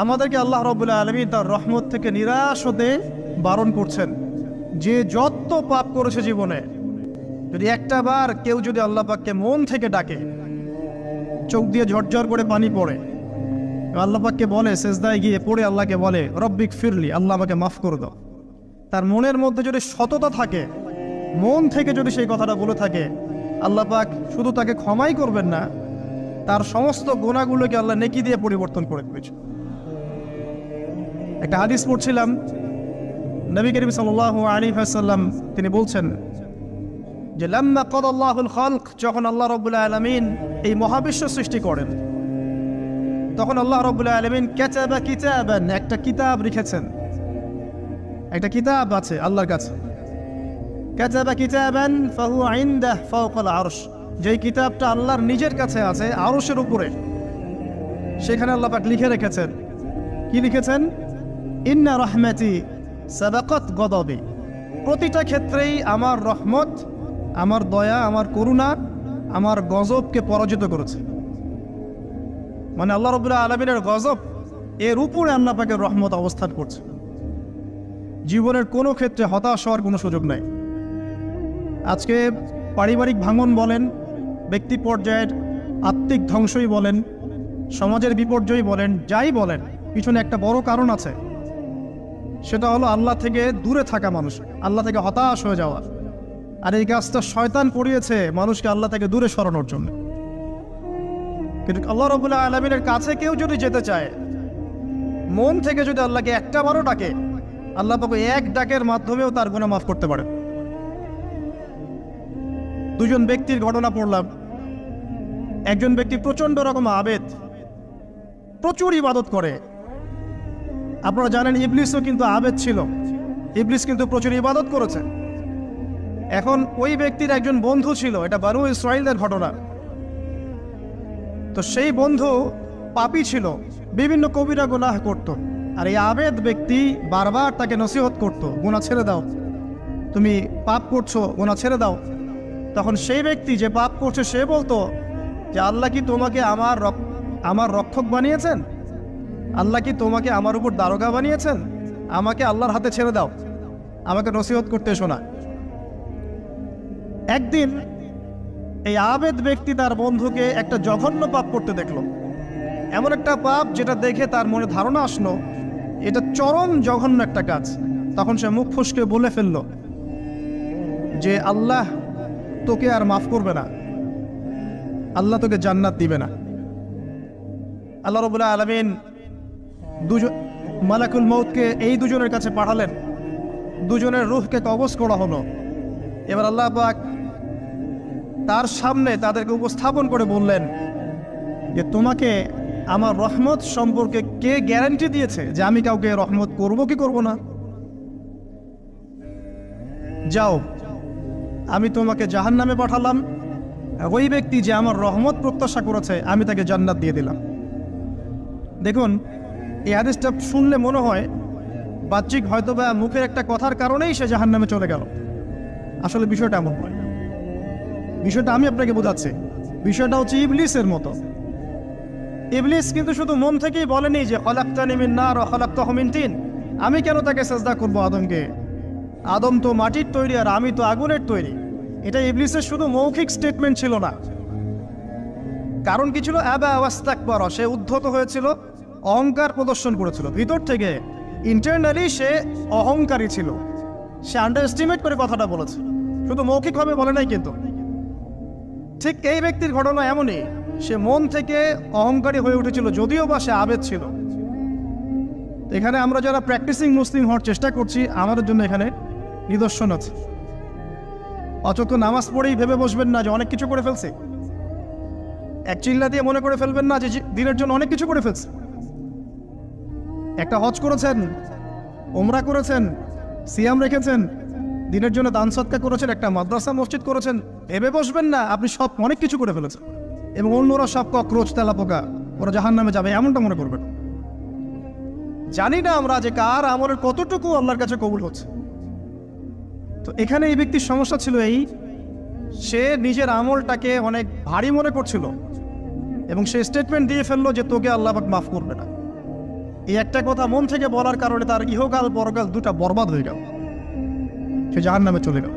আমাদেরকে আল্লাহ রাব্বুল আলামিন তার রহমত থেকে নিরাশ হতে বারণ করছেন। যে যত পাপ করেছে জীবনে, যদি একটা বার কেউ যদি আল্লাহ পাককে মন থেকে ডাকে, চোখ দিয়ে ঝরঝর করে পানি পড়ে, আল্লাহ পাককে বলে, সেজদায় গিয়ে পড়ে আল্লাহকে বলে রব্বিক ফিরলি, আল্লাহ আমাকে মাফ করে দাও, তার মনের মধ্যে যদি সততা থাকে, মন থেকে যদি সেই কথাটা বলে থাকে, আল্লাহ পাক শুধু তাকে ক্ষমাই করবেন না, তার সমস্ত গুনাহগুলোকে আল্লাহ নেকি দিয়ে পরিবর্তন করে দিয়েছে। একটা হাদিস পড়ছিলাম, নবী করিম সাল্লাল্লাহু আলাইহি ওয়াসাল্লাম তিনি বলছেন যে লাম্মা কাদাল্লাহুল খালক, যখন আল্লাহ রাব্বুল আলামিন এই মহাবিশ্ব সৃষ্টি করেন, তখন আল্লাহ রাব্বুল আলামিন কাতাবা কিতাবান, একটা কিতাব লিখেছেন, একটা কিতাব আছে আল্লাহর কাছে। কাতাবা কিতাবান ফাহুয়া ইনদাহু ফাওকাল আরশ, যেই কিতাবটা আল্লাহর নিজের কাছে আছে আরশের উপরে, সেখানে আল্লাহ পাক লিখে রেখেছেন। কি লিখেছেন? ইন্না রাহমাতি সাবাকাত গদাবি, প্রতিটা ক্ষেত্রেই আমার রহমত, আমার দয়া, আমার করুণা আমার গজবকে পরাজিত করেছে। মানে আল্লাহ রাব্বুল আলামিনের গজব এর উপরে আল্লাহ পাকের রহমত অবস্থান করছে। জীবনের কোনো ক্ষেত্রে হতাশ হওয়ার কোনো সুযোগ নাই। আজকে পারিবারিক ভাঙন বলেন, ব্যক্তি পর্যায়ের আত্মিক ধ্বংসই বলেন, সমাজের বিপর্যয় বলেন, যাই বলেন, পিছনে একটা বড় কারণ আছে। সেটা হলো আল্লাহ থেকে দূরে থাকা মানুষ, আল্লাহ থেকে হতাশ হয়ে যাওয়া। আর এই কাজটা শয়তান করিয়েছে মানুষকে আল্লাহ থেকে দূরে সরানোর জন্য। কিন্তু আল্লাহ রাব্বুল আলামিনের কাছে কেউ যদি যেতে চায়, মন থেকে যদি আল্লাহকে একটা বারও ডাকে, আল্লাহ পাক এক ডাকের মাধ্যমেও তার গুনাহ মাফ করতে পারে। দুজন ব্যক্তির ঘটনা পড়লাম। একজন ব্যক্তি প্রচন্ড রকম আবেদ, প্রচুর ইবাদত করে। আপনারা জানেন ইবলিসও কিন্তু আবেদ ছিল, ইবলিস কিন্তু প্রচুর ইবাদত করেছে। এখন ওই ব্যক্তির একজন বন্ধু ছিল, এটা বানু ইসরাঈলের ঘটনা। তো সেই বন্ধু পাপী ছিল, বিভিন্ন কবিরা গুনাহ করত। আর এই আবেদ ব্যক্তি বারবার তাকে নসিহত করত, গুনাহ ছেড়ে দাও, তুমি পাপ করছো, গুনাহ ছেড়ে দাও। তখন সেই ব্যক্তি যে পাপ করছে সে বলতো যে আল্লাহ কি তোমাকে আমার রক্ষক বানিয়েছেন? আল্লাহ কি তোমাকে আমার উপর দারোগা বানিয়েছেন? আমাকে আল্লাহর হাতে ছেড়ে দাও, আমাকে নসিহত করতে শোনা। একদিন এই আবেদ ব্যক্তি তার বন্ধুকে একটা জঘন্য পাপ করতে দেখলো, এমন একটা পাপ যেটা দেখে তার মনে ধারণা আসলো এটা চরম জঘন্য একটা কাজ। তখন সে মুখ ফসকে বলে ফেলল যে আল্লাহ তোকে আর মাফ করবে না, আল্লাহ তোকে জান্নাত দিবে না। আল্লাহ রাব্বুল আলামিন মালাকুল মউতকে এই দুজনের কাছে পাঠালেন, দুজনের রূহকে কবজ করা হলো। এবার আল্লাহ পাক তার সামনে তাদেরকে উপস্থাপন করে বললেন যে তোমাকে আমার রহমত সম্পর্কে কে গ্যারান্টি দিয়েছে যে আমি কাউকে রহমত করব কি করব না? যাও, আমি তোমাকে জাহান্নামে পাঠালাম, ওই ব্যক্তি যে আমার রহমত প্রত্যাশা করেছে আমি তাকে জান্নাত দিয়ে দিলাম। দেখুন, এই হাদিসটা শুনলে মনে হয় বাহ্যিক হয়তো বা মুখের একটা কথার কারণেই সে জাহান্নামে চলে গেল। আসলে বিষয়টা এমন নয়। বিষয়টা আমি আপনাকে বোঝাচ্ছি। বিষয়টা হচ্ছে ইবলিসের মতো। ইবলিস কিন্তু শুধু মন থেকেই বলেনি যে খলাকতানি মিন নার ওয়া খলাকতাহু মিন তিন, আমি কেন তাকে সিজদা করব আদমকে? আদম তো মাটির তৈরি আর আমি তো আগুনের তৈরি। এটা ইবলিসের শুধু মৌখিক স্টেটমেন্ট ছিল না, কারণ কি ছিল? আবা ওয়াস্তাকবারা, সে উদ্ধত হয়েছিল, অহংকার প্রদর্শন করেছিল। ভিতর থেকে ইন্টারনালি সে অহংকারী ছিল, সে আন্ডার এস্টিমেট করে কথাটা বলেছে, শুধু মৌখিকভাবে বলে নাই। কিন্তু ঠিক এই ব্যক্তির ঘটনা এমনই, সে মন থেকে অহংকারী হয়ে উঠেছিল, যদিও বা সে আবেদ ছিল। এখানে আমরা যারা প্র্যাকটিসিং মুসলিম হওয়ার চেষ্টা করছি, আমাদের জন্য এখানে নিদর্শন আছে। অচক্ষ নামাজ পড়েই ভেবে বসবেন না যে অনেক কিছু করে ফেলছে, এক চিল্লা দিয়ে মনে করে ফেলবেন না যে দিনের জন্য অনেক কিছু করে ফেলছে। একটা হজ করেছেন, ওমরা করেছেন, সিয়াম রেখেছেন, দিনের জন্য দান সদকা করেছেন, একটা মাদ্রাসা মসজিদ করেছেন, ভেবে বসবেন না আপনি সব অনেক কিছু করে ফেলেছেন এবং অন্যরা সব ককরোচ তেলাপোকা, ওরা জাহান্নামে যাবে, এমনটা মনে করবেন। জানি না আমরা যে কার আমলের কতটুকু আল্লাহর কাছে কবুল হচ্ছে। তো এখানে এই ব্যক্তির সমস্যা ছিল এই, সে নিজের আমলটাকে অনেক ভারী মনে করছিল এবং সে স্টেটমেন্ট দিয়ে ফেললো যে তোকে আল্লাহ পাক মাফ করবে না। এই একটা কথা মন থেকে বলার কারণে তার ইহকাল পরকাল দুটা বরবাদ হয়ে গেল, সে জাহান্নামে চলে গেল।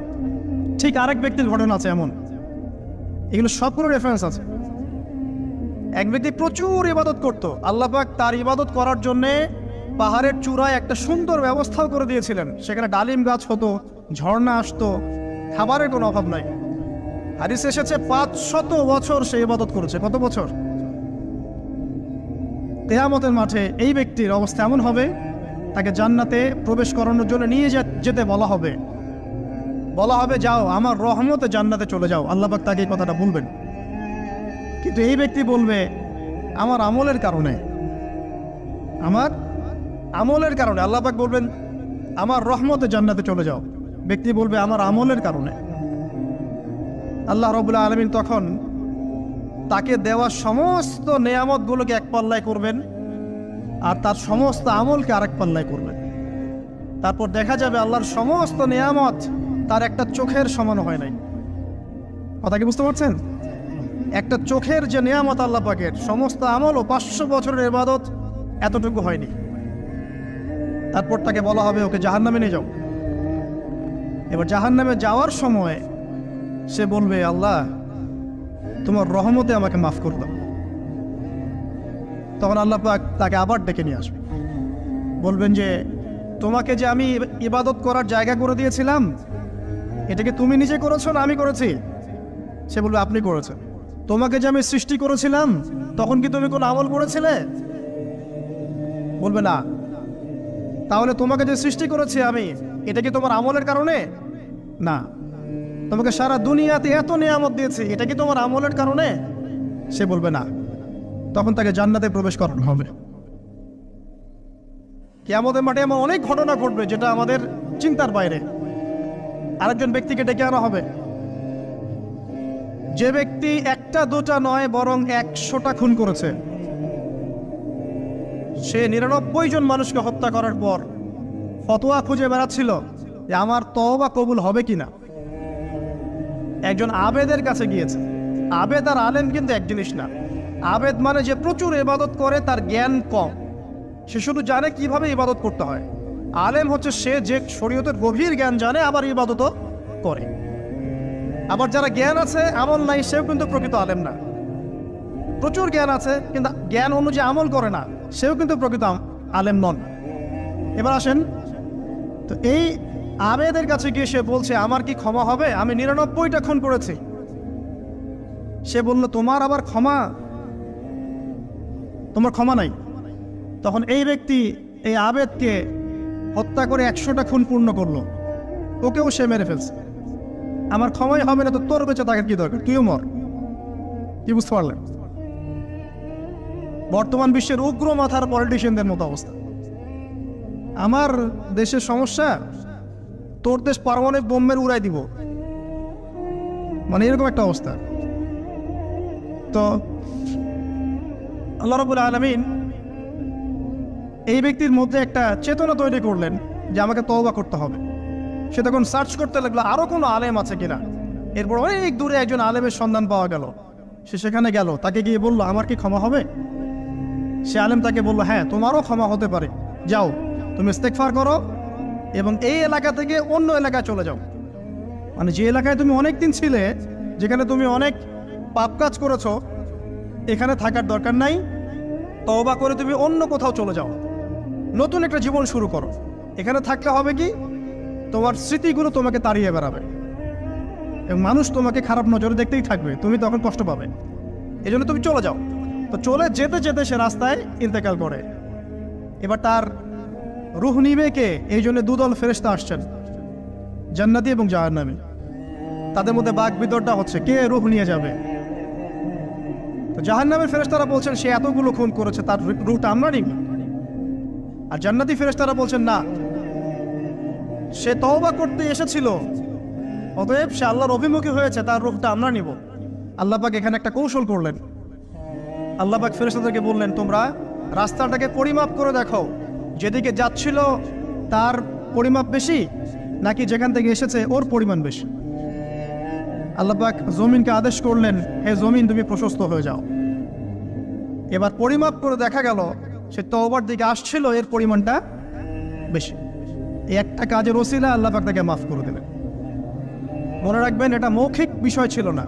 ঠিক আরেক ব্যক্তির ঘটনা আছে এমন, এগুলো সবগুলো রেফারেন্স আছে। এক ব্যক্তি প্রচুর ইবাদত করত, আল্লাহ পাক তার ইবাদত করার জন্যে পাহাড়ের চূড়ায় একটা সুন্দর ব্যবস্থাও করে দিয়েছিলেন। সেখানে ডালিম গাছ হতো, ঝর্ণা আসতো, খাবারের কোনো অভাব নাই। হাদিসে এসেছে 500 বছর সে ইবাদত করেছে। কত বছর? কিয়ামতের মাঠে এই ব্যক্তির অবস্থা এমন হবে, তাকে জান্নাতে প্রবেশ করানোর জন্য নিয়ে যেতে বলা হবে যাও আমার রহমতে জান্নাতে চলে যাও। আল্লাহ পাক তাকে এই কথাটা বলবেন, কিন্তু এই ব্যক্তি বলবে আমার আমলের কারণে আল্লাহ পাক বলবেন আমার রহমতে জান্নাতে চলে যাও। ব্যক্তি বলবে আমার আমলের কারণে। আল্লাহ রাব্বুল আলামিন তখন তাকে দেওয়া সমস্ত নেয়ামতগুলোকে এক পাল্লায় করবেন, আর তার সমস্ত আমলকে আরেক পাল্লায় করবেন। তারপর দেখা যাবে আল্লাহর সমস্ত নেয়ামত তার একটা চোখের সমান হয় নাই। কথা কি বুঝতে পারছেন? একটা চোখের যে নেয়ামত আল্লাহ পাকের, সমস্ত আমল ও 500 বছরের ইবাদত এতটুকু হয়নি। তারপর তাকে বলা হবে ওকে জাহান্নামে নিয়ে যাও। এবার জাহান্নামে যাওয়ার সময় সে বলবে আল্লাহ তোমার রহমতে আমাকে মাফ করে দাও। তখন আল্লাহ পাক তাকে আবার ডেকে নিয়ে আসবে, বলবেন যে তোমাকে যে আমি ইবাদত করার জায়গা করে দিয়েছিলাম, এটাকে তুমি নিজে করেছো না আমি করেছি? সে বলবে আপনি করেছেন। তোমাকে যে আমি সৃষ্টি করেছিলাম তখন কি তুমি কোনো আমল করেছিলে? বলবে না। তাহলে তোমাকে যে সৃষ্টি করেছি আমি, এটা কি তোমার আমলের কারণে? না। তোমাকে সারা দুনিয়াতে এত নিয়ামত দিয়েছি, এটা কি তোমার আমলের কারণে? সে বলবে না। তখন তাকে জান্নাতে প্রবেশ করানো হবে। কিয়ামতের মাঠে এমন অনেক ঘটনা ঘটবে যেটা আমাদের চিন্তার বাইরে। আরেকজন ব্যক্তিকে ডেকে আনা হবে, যে ব্যক্তি একটা দুটা নয় বরং 100টা খুন করেছে। সে 99 জন মানুষকে হত্যা করার পর ফতোয়া খুঁজে বেড়াচ্ছিল যে আমার তওবা কবুল হবে কিনা। একজন আবেদের কাছে গিয়েছে। আবেদ আর আলেম কিন্তু এক জিনিস না। আবেদ মানে যে প্রচুর ইবাদত করে, তার জ্ঞান কম, সে শুধু জানে কিভাবে ইবাদত করতে হয়। আলেম হচ্ছে সে যে শরীয়তের গভীর জ্ঞান জানে, আবার ইবাদতও করে। আবার যারা জ্ঞান আছে আমল নাই, সেও কিন্তু প্রকৃত আলেম না। প্রচুর জ্ঞান আছে কিন্তু জ্ঞান অনুযায়ী আমল করে না, সেও কিন্তু প্রকৃত আলেম নন। এবার আসেন তো, এই আবেদের কাছে গিয়ে সে বলছে আমার কি ক্ষমা হবে? আমি 99টা খুন করেছি। সে বলল তোমার আবার ক্ষমা? তোমার ক্ষমা নাই। তখন এই ব্যক্তি এই আবেদকে হত্যা করে 100টা খুন পূর্ণ করলো, ওকেও সে মেরে ফেলছে। আমার ক্ষমাই হবে না তো তোর বেঁচে থাকার কি দরকার, তুইও মর। কি বুঝতে পারলেন? বর্তমান বিশ্বের উগ্র মাথার পলিটিশিয়ানদের মতো অবস্থা। আমার দেশের সমস্যা, তোর দেশ পারমাণবিক বোমের উড়াই দিব, মানে এরকম একটা অবস্থা। তো আল্লাহ রাব্বুল আলামিন এই ব্যক্তির মধ্যে একটা চেতনা তৈরি করলেন যে আমাকে তওবা করতে হবে। সে তখন সার্চ করতে লাগলো আরো কোনো আলেম আছে কিনা। এরপর অনেক দূরে একজন আলেমের সন্ধান পাওয়া গেল। সে সেখানে গেল, তাকে গিয়ে বলল আমার কি ক্ষমা হবে? সে আলেম তাকে বলল হ্যাঁ তোমারও ক্ষমা হতে পারে, যাও তুমি ইস্তেগফার করো এবং এই এলাকা থেকে অন্য এলাকায় চলে যাও। মানে যে এলাকায় তুমি অনেক দিন ছিলে, যেখানে তুমি অনেক পাপ কাজ করেছো, এখানে থাকার দরকার নাই। তওবা করে তুমি অন্য কোথাও চলে যাও, নতুন একটা জীবন শুরু করো। এখানে থাকলে হবে কি, তোমার স্মৃতিগুলো তোমাকে তাড়িয়ে বেড়াবে এবং মানুষ তোমাকে খারাপ নজরে দেখতেই থাকবে, তুমি তখন কষ্ট পাবে। এই জন্য তুমি চলে যাও। তো চলে যেতে যেতে সে রাস্তায় ইন্তেকাল করে। এবার তার রূহ নিবে কে? এই জন্য দুদল ফেরেশতা আসছেন, জান্নাতি এবং জাহান্নামী। তাদের মধ্যে বাক বিতরটা হচ্ছে কে রূহ নিয়ে যাবে। তো জাহান্নামের ফেরেশতারা বলছেন সে এতগুলো খুন করেছে, তার রূহটা আমরা নিব। আর জান্নাতি ফেরেশতারা বলছেন না, সে তওবা করতে এসেছিল, অতএব সে আল্লাহর অভিমুখী হয়েছে, তার রূহটা আমরা নিব। আল্লাহ পাক এখানে একটা কৌশল করলেন। আল্লাহ পাক ফেরেশতাদেরকে বললেন তোমরা রাস্তাটাকে পরিমাপ করে দেখো, যেদিকে যাচ্ছিল তার পরিমাপ বেশি নাকি যেখান থেকে এসেছে ওর পরিমাণ বেশি। আল্লাহ পাক জমিনকে আদেশ করলেন হে জমিন তুমি প্রশস্ত হয়ে যাও। এবার পরিমাপ করে দেখা গেল সে তওবার দিকে আসছিল এর পরিমাণটা বেশি। এই একটা কাজের ওসিলা আল্লাহ পাক তাকে মাফ করে দিলেন। মনে রাখবেন, এটা মৌখিক বিষয় ছিল না,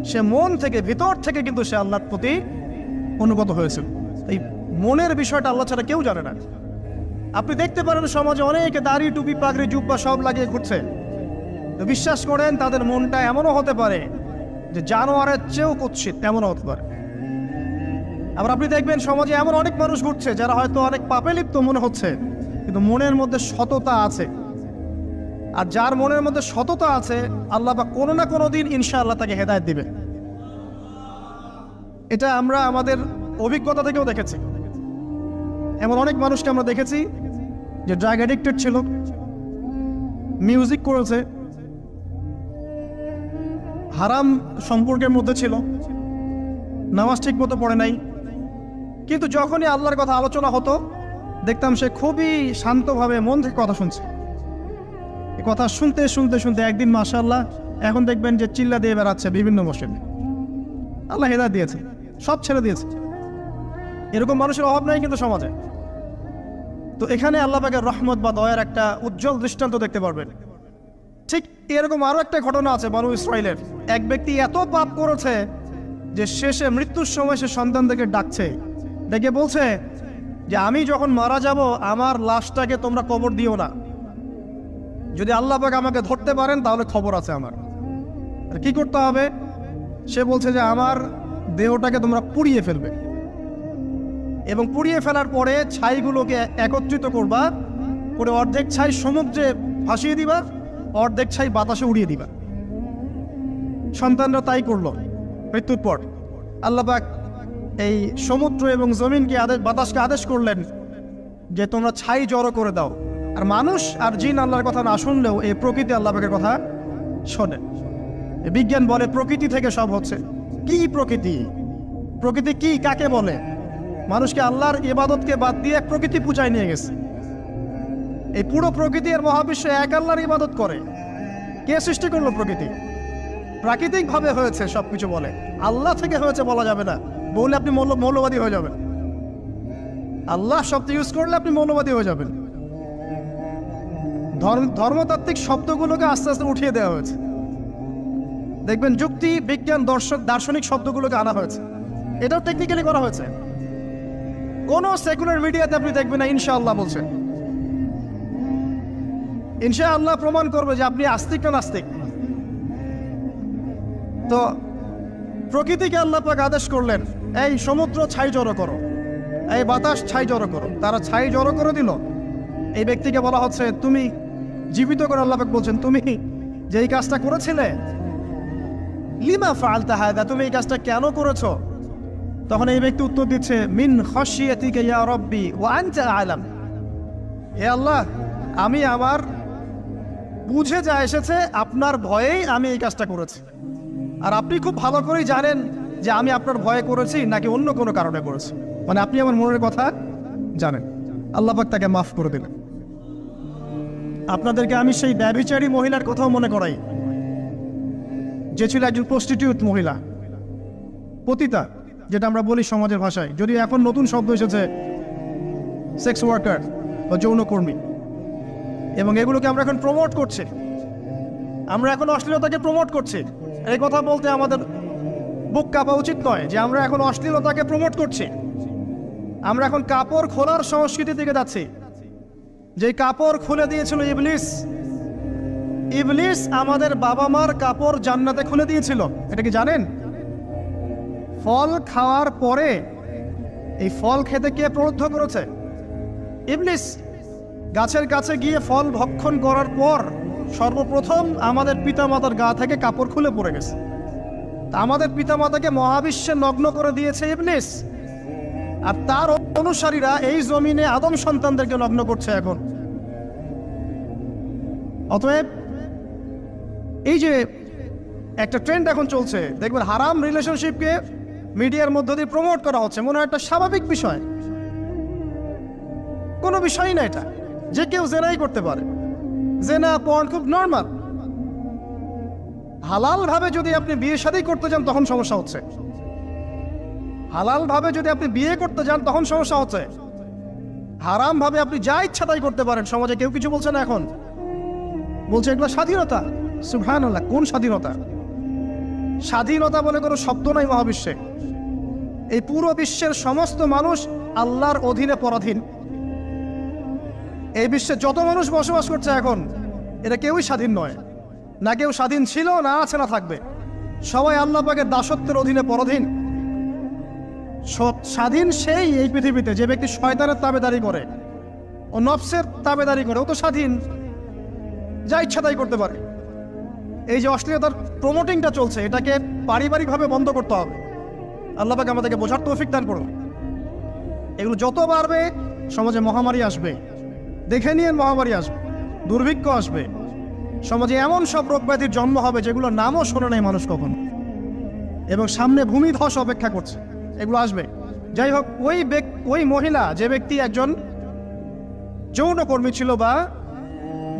সে মন থেকে ভিতর থেকে কিন্তু সে আল্লাহর প্রতি অনুগত হয়েছিল। এই মনের বিষয়টা আল্লাহ ছাড়া কেউ জানে না। আপনি দেখতে পারেন সমাজে অনেকে দাড়ি টুপি পাগড়ি জুব্বা সব লাগিয়ে ঘুরছে, তো বিশ্বাস করেন তাদের মনটা এমনও হতে পারে যে জানোয়ারের চেয়েও কুৎসিত, এমনও হতে পারে। আবার আপনি দেখবেন সমাজে এমন অনেক মানুষ ঘুরছে যারা হয়তো অনেক পাপে লিপ্ত মনে হচ্ছে, কিন্তু মনের মধ্যে সততা আছে। আর যার মনের মধ্যে সততা আছে, আল্লাহ বা কোনো না কোনো দিন ইনশাআল্লাহ তাকে হেদায়েত দিবে। এটা আমরা আমাদের অভিজ্ঞতা থেকেও দেখেছি। এমন অনেক মানুষকে আমরা দেখেছি যে ড্রাগ অ্যাডিক্টেড ছিল, মিউজিক করেছে, হারাম সম্পর্কের মধ্যে ছিল, নামাজ ঠিক মতো পড়ে নাই, কিন্তু যখনই আল্লাহর কথা আলোচনা হতো দেখতাম সে খুবই শান্তভাবে মন থেকে কথা শুনছে। এই কথা শুনতে শুনতে শুনতে একদিন মাশাআল্লাহ এখন দেখবেন যে চিল্লা দিয়ে বেড়াচ্ছে বিভিন্ন মসজিদে। আল্লাহ হেদায়েত দিয়েছে, সব ছেড়ে দিয়েছে। এরকম মানুষের অভাব নাই কিন্তু সমাজে। তো এখানে আল্লাহ পাকের রহমত বা দয়ার একটা উজ্জ্বল দৃষ্টান্ত দেখতে পারবেন। ঠিক এরকম আরো একটা ঘটনা আছে বনু ইসরাইলের। এক ব্যক্তি এত পাপ করেছে যে শেষে মৃত্যুর সময় সে সন্তানদেরকে ডাকছে, ডেকে বলছে যে আমি যখন মারা যাব আমার লাশটাকে তোমরা কবর দিও না, যদি আল্লাহ পাক আমাকে ধরতে পারেন তাহলে খবর আছে আমার। আর কি করতে হবে? সে বলছে যে আমার দেহটাকে তোমরা পুড়িয়ে ফেলবে, এবং পুড়িয়ে ফেলার পরে ছাইগুলোকে একত্রিত করবা, করে অর্ধেক ছাই সমুদ্রে ভাসিয়ে দিবা, অর্ধেক ছাই বাতাসে উড়িয়ে দিবা। সন্তানরা তাই করলো। মৃত্যুর পর আল্লাহ পাক এই সমুদ্র এবং জমিনকে বাতাসকে আদেশ করলেন যে তোমরা ছাই জড়ো করে দাও। আর মানুষ আর জিন আল্লাহর কথা না শুনলেও এই প্রকৃতি আল্লাহ পাকের কথা শোনে। বিজ্ঞান বলে প্রকৃতি থেকে সব হচ্ছে। কি প্রকৃতি? প্রকৃতি কি, কাকে বলে? মানুষকে আল্লাহর ইবাদতকে বাদ দিয়ে প্রকৃতি পূজায় নিয়ে গেছে। এই পুরো প্রকৃতি আর মহাবিশ্ব এক আল্লাহর ইবাদত করে। কে সৃষ্টি করলো প্রকৃতি? প্রাকৃতিক ভাবে হয়েছে সবকিছু বলে, আল্লাহ থেকে হয়েছে বলা যাবে না। বললে আপনি মৌলবাদী হয়ে যাবেন। আল্লাহ শব্দ ইউজ করলে আপনি মৌলবাদী হয়ে যাবেন। ধর্মতাত্ত্বিক শব্দগুলোকে আস্তে আস্তে উঠিয়ে দেওয়া হয়েছে। দেখবেন যুক্তি, বিজ্ঞান, দার্শনিক শব্দগুলোকে আনা হয়েছে। এটাও টেকনিক্যালি করা হয়েছে। কোন সেকুলার মিডিয়াতে আপনি দেখবেন না ইনশাআল্লাহ বলছে। ইনশাআল্লাহ প্রমাণ করবে যে আপনি আস্তিক না নাস্তিক। তো প্রকৃতিকে আল্লাহ পাক আদেশ করলেন, এই সমুদ্র ছাই জড়ো করো, এই বাতাস ছাই জড়ো করো। তারা ছাই জড়ো করে দিল। এই ব্যক্তিকে বলা হচ্ছে তুমি জীবিত করে আল্লাহ পাক বলছেন তুমি যে এই কাজটা করেছিলে, লিমা ফাআলতা হাযা, তুমি এই কাজটা কেন করেছো? তখন এই ব্যক্তি উত্তর দিচ্ছে, মিন খাশিয়াতিকা ইয়া রাব্বি ওয়া আনতা আ'লাম। হে আল্লাহ, আমি আমার বুঝে যা এসেছে আপনার ভয়েই আমি এই কাজটা করেছি, আর আপনি খুব ভালো করেই জানেন যে আমি আপনার ভয়ে করেছি নাকি অন্য কোনো কারণে করেছি। মানে আপনি আমার মনের কথা জানেন। আল্লাহ পাক তাকে মাফ করে দিলেন। আপনাদেরকে আমি সেই ব্যভিচারী মহিলার কথাও মনে করাই, যে ছিল একজন প্রস্টিটিউট মহিলা, পতিতা, যেটা আমরা বলি সমাজের ভাষায়। যদি এখন নতুন শব্দ এসেছে সেক্স ওয়ার্কার বা যৌনকর্মী, এবং এগুলোকে আমরা এখন প্রমোট করছি। আমরা এখন অশ্লীলতাকে প্রমোট করছি। এই কথা বলতে আমাদের বুক কাঁপা উচিত নয় যে আমরা এখন অশ্লীলতাকে প্রমোট করছি। আমরা এখন কাপড় খোলার সংস্কৃতি থেকে যাচ্ছি। যে কাপড় খুলে দিয়েছিল ইবলিস। ইবলিস আমাদের বাবা মার কাপড় জান্নাতে খুলে দিয়েছিল, এটা কি জানেন? ফল খাওয়ার পরে এই ফল খেতে কে প্রলুব্ধ করেছে? ইবলিস। গাছের কাছে গিয়ে ফল ভক্ষণ করার পর সর্বপ্রথম আমাদের পিতামাতার গা থেকে কাপড় খুলে পড়ে গেছে। তা আমাদের পিতামাতাকে মহাবিশ্বে নগ্ন করে দিয়েছে ইবলিস, আর তার অনুসারীরা এই জমিনে আদম সন্তানদেরকে নগ্ন করছে এখন। অতএব এই যে একটা ট্রেন্ড এখন চলছে, দেখবেন হারাম রিলেশনশিপকে মিডিয়ার মধ্য দিয়ে প্রমোট করা হচ্ছে, মনে হয় একটা স্বাভাবিক বিষয়। কোনো বিষয়ই না এটা, যে কেউ জেনাই করতে পারে। জেনা পর্ন খুব নর্মাল। হালাল ভাবে যদি আপনি বিয়ে শাদী করতে যান তখন সমস্যা হচ্ছে। হালাল ভাবে যদি আপনি বিয়ে করতে যান তখন সমস্যা হচ্ছে। হারামভাবে আপনি যা ইচ্ছা তাই করতে পারেন, সমাজে কেউ কিছু বলছে না। এখন বলছে এগুলো স্বাধীনতা। সুবহানাল্লাহ, কোন স্বাধীনতা? স্বাধীনতা বলে কোনো শব্দ নাই মহাবিশ্বে। এই পুরো বিশ্বের সমস্ত মানুষ আল্লাহর অধীনে পরাধীন। এই বিশ্বে যত মানুষ বসবাস করছে এখন, এটা কেউই স্বাধীন নয়, না কেউ স্বাধীন ছিল, না আছে, না থাকবে। সবাই আল্লাহ পাকের দাসত্বের অধীনে পরাধীন। স্বাধীন সেই এই পৃথিবীতে যে ব্যক্তি শয়তানের তাবেদারি করে ও নফসের তাবেদারি করে, ও তো স্বাধীন, যা ইচ্ছা তাই করতে পারে। এই যে অশ্লীলতার প্রমোটিংটা চলছে, এটাকে পারিবারিকভাবে বন্ধ করতে হবে। আল্লাহ পাক আমাদেরকে বোঝার তৌফিক দান করুন। এগুলো যত বাড়বে সমাজে মহামারী আসবে, দেখে নিয়ে মহামারী আসবে, দুর্ভিক্ষ আসবে, সমাজে এমন সব রোগ ব্যাধির জন্ম হবে যেগুলোর নামও শোনে নাই মানুষ কখনো, এবং সামনে ভূমিধস অপেক্ষা করছে, এগুলো আসবে। যাই হোক, ওই মহিলা, যে ব্যক্তি একজন যৌনকর্মী ছিল, বা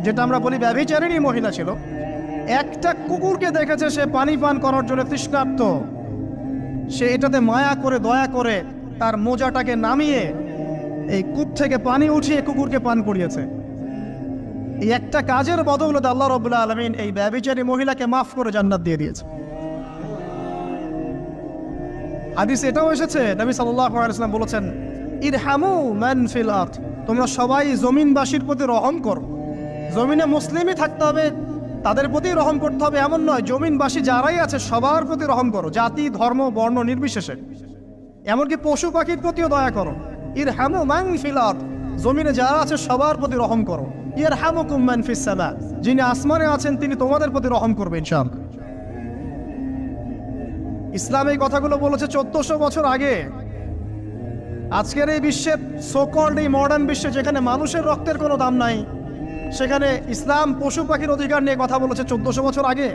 যেটা আমরা বলি ব্যভিচারিণী মহিলা ছিল, একটা কুকুরকে দেখেছে সে পানি পান করার জন্য তৃষ্ণার্ত, সে এটাতে মায়া করে, দয়া করে তার মোজাটাকে নামিয়ে এই কূপ থেকে পানি উঠিয়ে কুকুরকে পান করিয়েছে। এই একটা কাজের বদৌলতে আল্লাহ রাব্বুল আলামিন এই ব্যভিচারী মহিলাকে মাফ করে জান্নাত দিয়ে দিয়েছে। হাদিসে এটাও এসেছে, নবী সাল্লাল্লাহু আলাইহি ওয়াসাল্লাম বলেছেন, ইরহামু মান ফিল আরদ, তোমরা সবাই জমিনবাসীর প্রতি রহম করো। জমিনে মুসলিমই থাকতে হবে, তাদের প্রতি রহম করতে হবে এমন নয়, জমিনবাসী যারাই আছে সবার প্রতি রহম করো, জাতি ধর্ম বর্ণ নির্বিশেষে। এমনকি পশু পাখির প্রতিও দয়া করো। ইরহামু মান ফিল আরদ, জমিনে যারা আছে সবার প্রতি রহম করো। ইয়ারহামুকুম মান ফিস সামা, যিনি আসমানে আছেন তিনি তোমাদের প্রতি রহম করবেন ইনশাআল্লাহ। ইসলাম এই কথাগুলো বলেছে 1400 বছর আগে। আজকের এই বিশ্বের সোকল্ড এই মডার্ন বিশ্বে, যেখানে মানুষের রক্তের কোনো দাম নাই, সেখানে ইসলাম পশু পাখির অধিকার নিয়ে কথা বলেছে 1400 বছর আগে।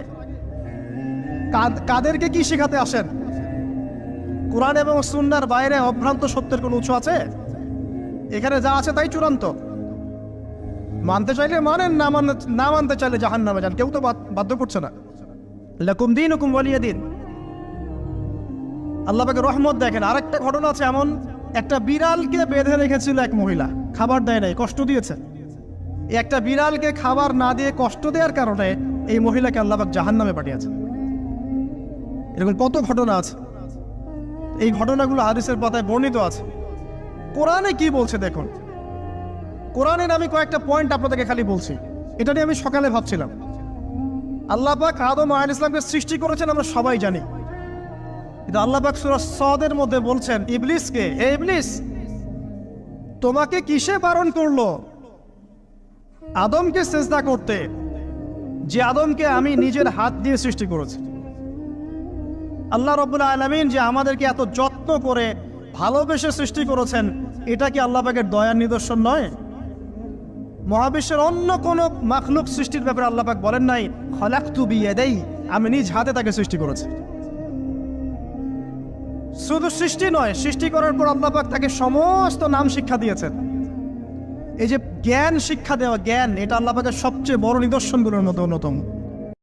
কাদেরকে কি শেখাতে আসেন? কোরআন এবং সুন্নাহর বাইরে অভ্রান্ত সত্যের কোনো উৎস আছে? এখানে যা আছে তাই চূড়ান্ত। মানতে চাইলে মানেন, না মানতে চাইলে জাহান্নামে যান, কেউ তো বাধ্য করছে না। লাকুম দীনুকুম ওয়ালিয়া দিন। আল্লাহ পাকের রহমত দেখেন। আরেকটা ঘটনা আছে এমন, একটা বিড়ালকে বেঁধে রেখেছিল এক মহিলা, খাবার দেয় নাই, কষ্ট দিয়েছে। একটা বিড়ালকে খাবার না দিয়ে কষ্ট দেওয়ার কারণে এই মহিলাকে আল্লাহ পাক জাহান্নামে পাঠিয়েছে। এরকম কত ঘটনা আছে। এই ঘটনাগুলো হাদিসের পাতায় বর্ণিত আছে। কোরআনে কি বলছে দেখুন। কোরআনের আমি কয়েকটা পয়েন্ট আপনাদেরকে খালি বলছি, এটা নিয়ে আমি সকালে ভাবছিলাম। আল্লাহ পাক আদম আলাইহিস সালামকে সৃষ্টি করেছেন আমরা সবাই জানি, কিন্তু আল্লাহ পাক সূরা সাদের মধ্যে বলছেন ইবলিসকে, হে ইবলিস, তোমাকে কিসে বারণ করলো আদমকে সিজদা করতে, যে আদমকে আমি নিজের হাত দিয়ে সৃষ্টি করেছি। আল্লাহ রাব্বুল আলামিন যে আমাদেরকে এত যত্ন করে ভালোবেসে সৃষ্টি করেছেন, এটা কি আল্লাহ পাকের দয়ার নিদর্শন নয়? মহাবিশ্বের অন্য কোন মাখলুক সৃষ্টির ব্যাপারে আল্লাহ পাক বলেন নাই খলাকতু বিয়াদাই, আমি নিজ হাতে তাকে সৃষ্টি করেছি। শুধু সৃষ্টি নয়, সৃষ্টি করার পর আল্লাহ পাক তাকে সমস্ত নাম শিক্ষা দিয়েছেন। এই যে জ্ঞান শিক্ষা দেওয়া, জ্ঞান, এটা আল্লাহ পাকের সবচেয়ে বড় নিদর্শনগুলোর মধ্যে অন্যতম।